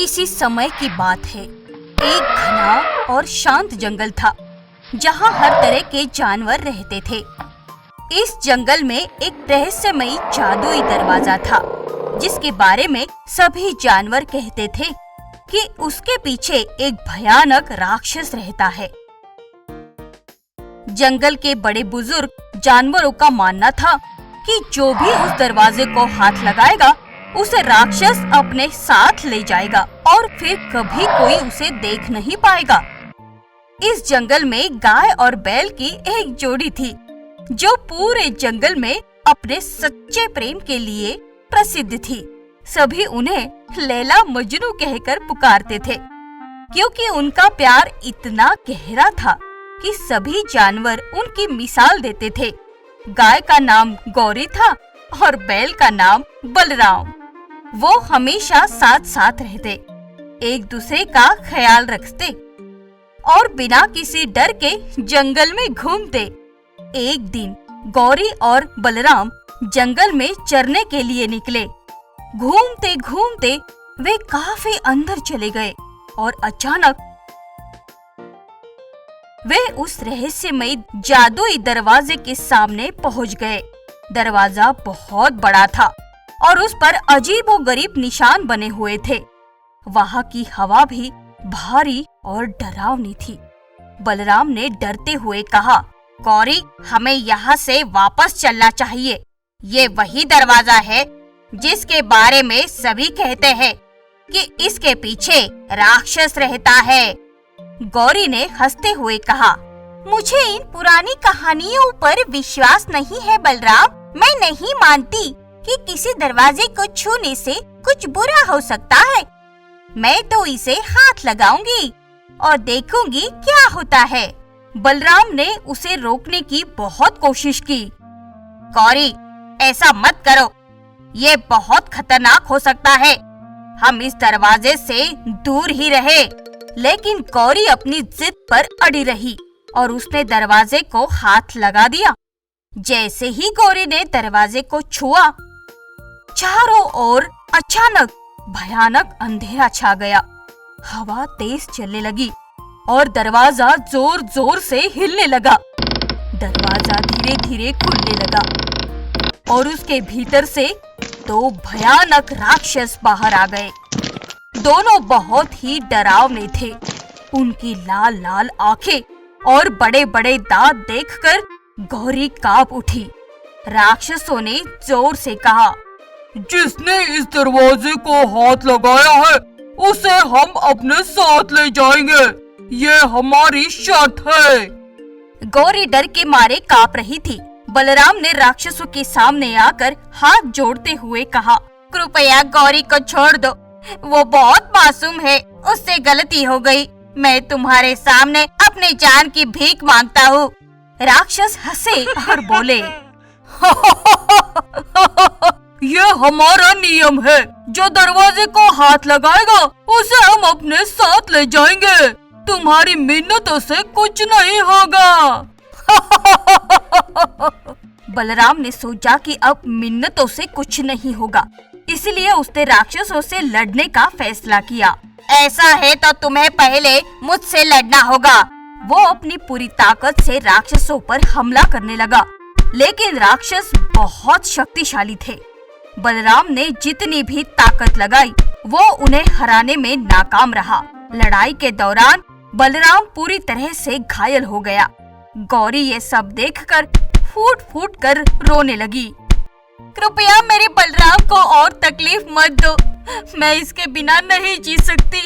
किसी समय की बात है। एक घना और शांत जंगल था जहाँ हर तरह के जानवर रहते थे। इस जंगल में एक रहस्यमयी जादुई दरवाजा था जिसके बारे में सभी जानवर कहते थे कि उसके पीछे एक भयानक राक्षस रहता है। जंगल के बड़े बुजुर्ग जानवरों का मानना था कि जो भी उस दरवाजे को हाथ लगाएगा उसे राक्षस अपने साथ ले जाएगा और फिर कभी कोई उसे देख नहीं पाएगा। इस जंगल में गाय और बैल की एक जोड़ी थी जो पूरे जंगल में अपने सच्चे प्रेम के लिए प्रसिद्ध थी। सभी उन्हें लैला मजनू कहकर पुकारते थे क्योंकि उनका प्यार इतना गहरा था कि सभी जानवर उनकी मिसाल देते थे। गाय का नाम गौरी था और बैल का नाम बलराम। वो हमेशा साथ साथ रहते, एक दूसरे का ख्याल रखते और बिना किसी डर के जंगल में घूमते। एक दिन गौरी और बलराम जंगल में चरने के लिए निकले। घूमते घूमते वे काफी अंदर चले गए और अचानक वे उस रहस्यमयी जादुई दरवाजे के सामने पहुंच गए। दरवाजा बहुत बड़ा था और उस पर अजीबोगरीब निशान बने हुए थे। वहां की हवा भी भारी और डरावनी थी। बलराम ने डरते हुए कहा, गौरी, हमें यहाँ से वापस चलना चाहिए। ये वही दरवाजा है जिसके बारे में सभी कहते हैं कि इसके पीछे राक्षस रहता है। गौरी ने हंसते हुए कहा, मुझे इन पुरानी कहानियों पर विश्वास नहीं है बलराम। मैं नहीं मानती कि किसी दरवाजे को छूने से कुछ बुरा हो सकता है। मैं तो इसे हाथ लगाऊंगी और देखूंगी क्या होता है। बलराम ने उसे रोकने की बहुत कोशिश की। गौरी, ऐसा मत करो, ये बहुत खतरनाक हो सकता है। हम इस दरवाजे से दूर ही रहे। लेकिन गौरी अपनी जिद पर अड़ी रही और उसने दरवाजे को हाथ लगा दिया। जैसे ही गौरी ने दरवाजे को छुआ, चारों ओर अचानक भयानक अंधेरा छा गया। हवा तेज चलने लगी और दरवाजा जोर जोर से हिलने लगा। दरवाजा धीरे धीरे खुलने लगा और उसके भीतर से दो भयानक राक्षस बाहर आ गए। दोनों बहुत ही डरावने थे। उनकी लाल लाल आंखें और बड़े बड़े दांत देखकर गौरी कांप उठी। राक्षसों ने जोर से कहा, जिसने इस दरवाजे को हाथ लगाया है उसे हम अपने साथ ले जाएंगे। ये हमारी शर्त है। गौरी डर के मारे कांप रही थी। बलराम ने राक्षसों के सामने आकर हाथ जोड़ते हुए कहा, कृपया गौरी को छोड़ दो, वो बहुत मासूम है, उससे गलती हो गई। मैं तुम्हारे सामने अपने जान की भीख मांगता हूँ। राक्षस हंसे और बोले, ये हमारा नियम है, जो दरवाजे को हाथ लगाएगा उसे हम अपने साथ ले जाएंगे। तुम्हारी मिन्नतों से कुछ नहीं होगा। बलराम ने सोचा कि अब मिन्नतों से कुछ नहीं होगा, इसलिए उसने राक्षसों से लड़ने का फैसला किया। ऐसा है तो तुम्हें पहले मुझसे लड़ना होगा। वो अपनी पूरी ताकत से राक्षसों पर हमला करने लगा, लेकिन राक्षस बहुत शक्तिशाली थे। बलराम ने जितनी भी ताकत लगाई वो उन्हें हराने में नाकाम रहा। लड़ाई के दौरान बलराम पूरी तरह से घायल हो गया। गौरी ये सब देखकर फूट फूट कर रोने लगी। कृपया मेरे बलराम को और तकलीफ मत दो, मैं इसके बिना नहीं जी सकती,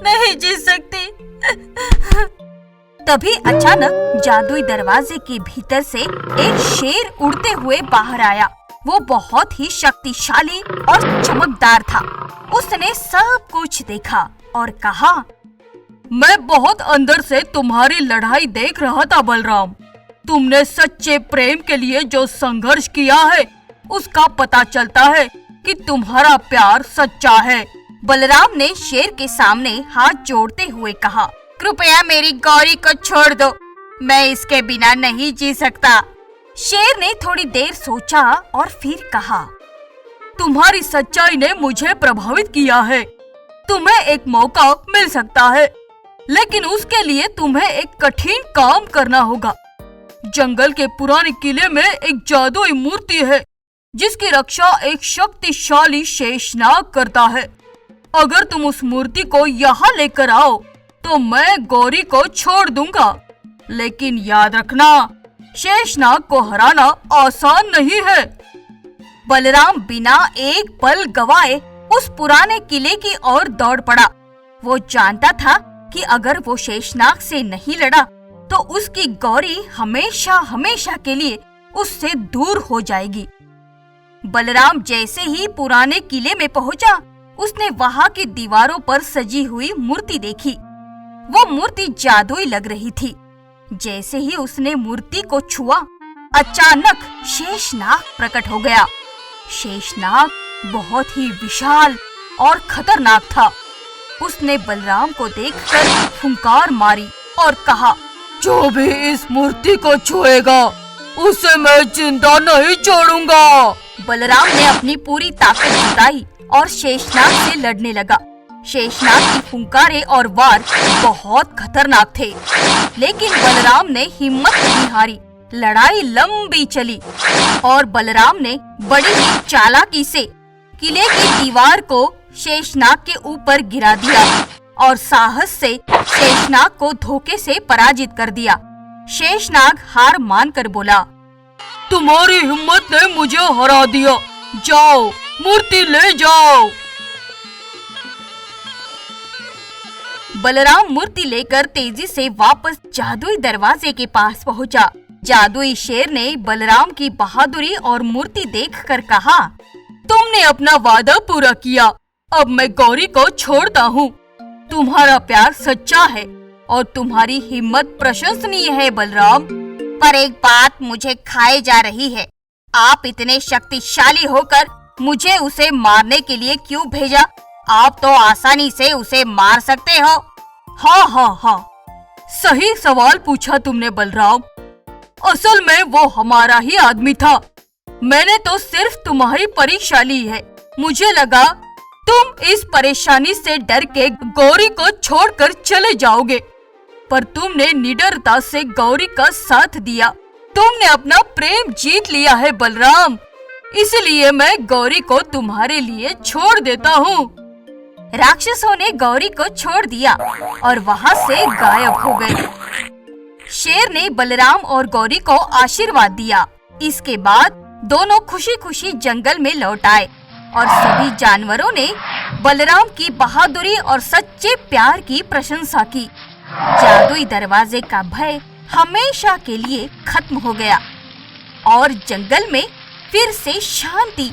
नहीं जी सकती। तभी अचानक जादुई दरवाजे के भीतर से एक शेर उड़ते हुए बाहर आया। वो बहुत ही शक्तिशाली और चमकदार था। उसने सब कुछ देखा और कहा, मैं बहुत अंदर से तुम्हारी लड़ाई देख रहा था बलराम। तुमने सच्चे प्रेम के लिए जो संघर्ष किया है उसका पता चलता है कि तुम्हारा प्यार सच्चा है। बलराम ने शेर के सामने हाथ जोड़ते हुए कहा, कृपया मेरी गौरी को छोड़ दो, मैं इसके बिना नहीं जी सकता। शेर ने थोड़ी देर सोचा और फिर कहा, तुम्हारी सच्चाई ने मुझे प्रभावित किया है। तुम्हें एक मौका मिल सकता है, लेकिन उसके लिए तुम्हें एक कठिन काम करना होगा। जंगल के पुराने किले में एक जादुई मूर्ति है जिसकी रक्षा एक शक्तिशाली शेषनाग करता है। अगर तुम उस मूर्ति को यहाँ लेकर आओ तो मैं गौरी को छोड़ दूंगा, लेकिन याद रखना शेषनाग को हराना आसान नहीं है। बलराम बिना एक पल गवाए उस पुराने किले की ओर दौड़ पड़ा। वो जानता था कि अगर वो शेषनाग से नहीं लड़ा तो उसकी गौरी हमेशा हमेशा के लिए उससे दूर हो जाएगी। बलराम जैसे ही पुराने किले में पहुंचा, उसने वहां की दीवारों पर सजी हुई मूर्ति देखी। वो मूर्ति जादुई लग रही थी। जैसे ही उसने मूर्ति को छुआ, अचानक शेषनाग प्रकट हो गया। शेषनाग बहुत ही विशाल और खतरनाक था। उसने बलराम को देखकर फुंकार मारी और कहा, जो भी इस मूर्ति को छुएगा उसे मैं जिंदा नहीं छोड़ूंगा। बलराम ने अपनी पूरी ताकत जुटाई और शेषनाग से लड़ने लगा। शेषनाग की फुंकारें और वार बहुत खतरनाक थे, लेकिन बलराम ने हिम्मत नहीं हारी। लड़ाई लंबी चली और बलराम ने बड़ी ही चालाकी से किले की दीवार को शेषनाग के ऊपर गिरा दिया और साहस से शेषनाग को धोखे से पराजित कर दिया। शेषनाग हार मानकर बोला, तुम्हारी हिम्मत ने मुझे हरा दिया, जाओ मूर्ति ले जाओ। बलराम मूर्ति लेकर तेजी से वापस जादुई दरवाजे के पास पहुंचा। जादुई शेर ने बलराम की बहादुरी और मूर्ति देखकर कहा, तुमने अपना वादा पूरा किया, अब मैं गौरी को छोड़ता हूँ। तुम्हारा प्यार सच्चा है और तुम्हारी हिम्मत प्रशंसनीय है बलराम। पर एक बात मुझे खाए जा रही है, आप इतने शक्तिशाली होकर मुझे उसे मारने के लिए क्यों भेजा? आप तो आसानी से उसे मार सकते हो। हाँ, सही सवाल पूछा तुमने बलराम। असल में वो हमारा ही आदमी था। मैंने तो सिर्फ तुम्हारी परीक्षा ली है। मुझे लगा तुम इस परेशानी से डर के गौरी को छोड़कर चले जाओगे, पर तुमने निडरता से गौरी का साथ दिया। तुमने अपना प्रेम जीत लिया है बलराम, इसलिए मैं गौरी को तुम्हारे लिए छोड़ देता हूँ। राक्षसों ने गौरी को छोड़ दिया और वहाँ से गायब हो गए। शेर ने बलराम और गौरी को आशीर्वाद दिया। इसके बाद दोनों खुशी खुशी जंगल में लौट आए और सभी जानवरों ने बलराम की बहादुरी और सच्चे प्यार की प्रशंसा की। जादुई दरवाजे का भय हमेशा के लिए खत्म हो गया और जंगल में फिर से शांति